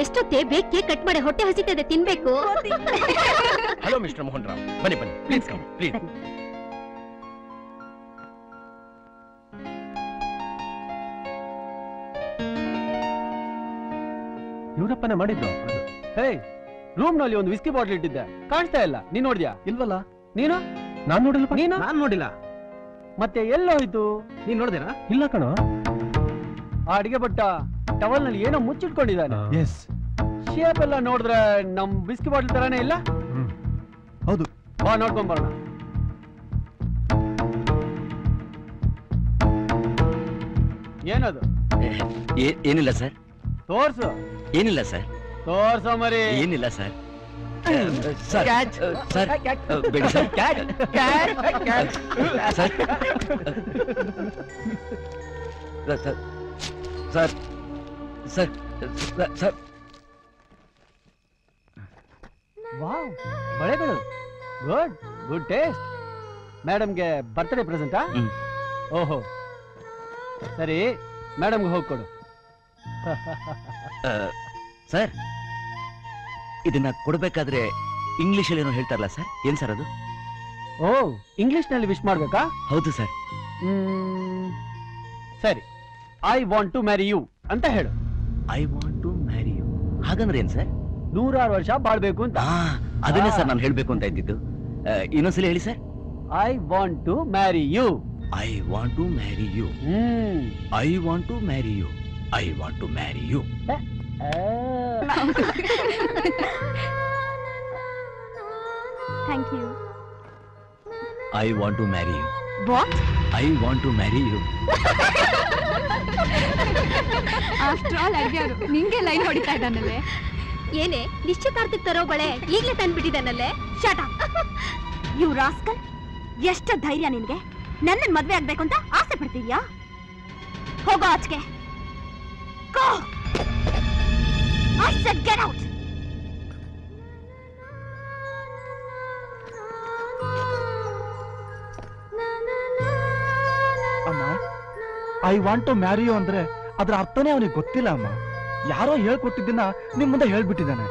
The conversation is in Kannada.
ಎಷ್ಟೊತ್ತೇ ಬೇಕ್ ಕೇಕ್ ಕಟ್ ಮಾಡಿ ಹೊಟ್ಟೆ ಹಸಿತದೆ ತಿನ್ಬೇಕು. ಹಲೋ ಮಿಸ್ಟರ್ ಮೋಹನ್ ರಾವ್, ಬನ್ನಿ ಬನ್ನಿ, ಪ್ಲೀಸ್ ಕಮ್ ಪ್ಲೀಸ್. ಇವರಪ್ಪನೇ ಮಾಡಿದ್ದು. ಹೇ, ರೂಮ್ ನಲ್ಲಿ ಒಂದು ವಿಸ್ಕಿ ಬಾಟ್ಲ್ ಇಟ್ಟಿದ್ದೆ, ಕಾಣಿಸ್ತಾ ಇಲ್ಲ. ನೀನ್ ನೋಡಿದ್ಯಾ? ಇಲ್ವಲ್ಲ. ನೀನು? ನಾನ್ ನೋಡಿಲ್ಲ. ನೀನು? ನಾನ್ ನೋಡಿಲ್ಲ. ಮತ್ತೆ ಎಲ್ಲೋಯ್ತು? ನೀನ್ ನೋಡಿದೇನಾ? ಇಲ್ಲ ಕಣೋ. ಆ ಅಡಿಗೆ ಭಟ್ಟ ಟವಲ್ ನಲ್ಲಿ ಏನೋ ಮುಚ್ಚಿಟ್ಕೊಂಡಿದ್ದಾನೆ. ಎಸ್. ಶೇಪ್ ಎಲ್ಲ ನೋಡಿದ್ರೆ ನಮ್ ಬಿಸ್ಕಿ ಬಾಟ್ಲ್ ತರಾನೇ ಇಲ್ಲ. ಹೌದು, ಬಾ ನೋಡ್ಕೊಂಡ್ ಬರೋಣ. ಏನದು? ಏನಿಲ್ಲ ಸರ್. ತೋರ್ಸು. ಏನಿಲ್ಲ ಸರ್. ತೋರ್ಸೋ ಮರಿ. ಏನಿಲ್ಲ ಸರ್. ಸರ್ ಸರ್ ಬೇಡಿ sir. Sir sir sir sir wow, ಬಳೆಗಳು. Good good taste. ಮೇಡಮ್ಗೆ ಬರ್ತ್ಡೇ ಪ್ರೆಸೆಂಟಾ? ಓಹೋ, ಸರಿ, ಮೇಡಮ್ಗೆ ಹೋಗ್ಕೊಡು. ಸರ್, ಇದನ್ನ ಕೊಡ್ಬೇಕಾದ್ರೆ ಇಂಗ್ಲಿಷ್ ಅಲ್ಲಿ ಏನೋ ಹೇಳ್ತಾರಲ್ಲ ಸರ್, ಏನ್ ಸರ್ ಅದು? ಓ, ಇಂಗ್ಲಿಷ್ ನಲ್ಲಿ ವಿಶ್ ಮಾಡ್ಬೇಕಾ? ಹೌದು ಸರ್. ಸರಿ, I want to marry you ಅಂತ ಹೇಳು. I want to marry you ಹಾಗಂದ್ರೆ ಏನ್ ಸರ್? 106 ವರ್ಷ ಬಾಳ್ಬೇಕು ಅಂತ. ಅದನ್ನೇ ಸರ್ ನಾನು ಹೇಳ್ಬೇಕು ಅಂತ ಇದ್ದಿದ್ದು. ಇನ್ನೊಂದ್ಸಲ ಹೇಳಿ sir. I want to marry you. I want to marry you. I want to marry you. I want to marry you. Thank you. I want to marry you. What? I want to marry you. After all ಅಡ್ಯಾರು ನಿಂಗೆ ಲೈನ್ ಹೊಡಿತಾ ಇದ್ದಾನಲ್ಲೇ. ಏನೇ ನಿಶ್ಚಿತಾರ್ಥಕ್ಕೆ ತರೋ ಬಳೆ ಈಗಲೇ ತಂದ್ಬಿಟ್ಟಿದ್ದಾನಲ್ಲೇ. Shut up you rascal. ಎಷ್ಟು ಧೈರ್ಯ ನಿನ್ಗೆ? ನನ್ನ ಮದ್ವೆ ಆಗ್ಬೇಕು ಅಂತ ಆಸೆ ಪಡ್ತಿದ್ಯಾ? ಹೋಗೋ ಆಚೆಗೆ. Go. I said get out. ಅಮ್ಮ, I want to marry you ಅಂದ್ರೆ ಅದ್ರ ಅರ್ಥನೇ ಅವನಿಗೆ ಗೊತ್ತಿಲ್ಲ ಅಮ್ಮ. ಯಾರೋ ಹೇಳ್ಕೊಟ್ಟಿದ್ದನ್ನ ನಿಮ್ ಮುಂದೆ ಹೇಳ್ಬಿಟ್ಟಿದ್ದಾನೆ.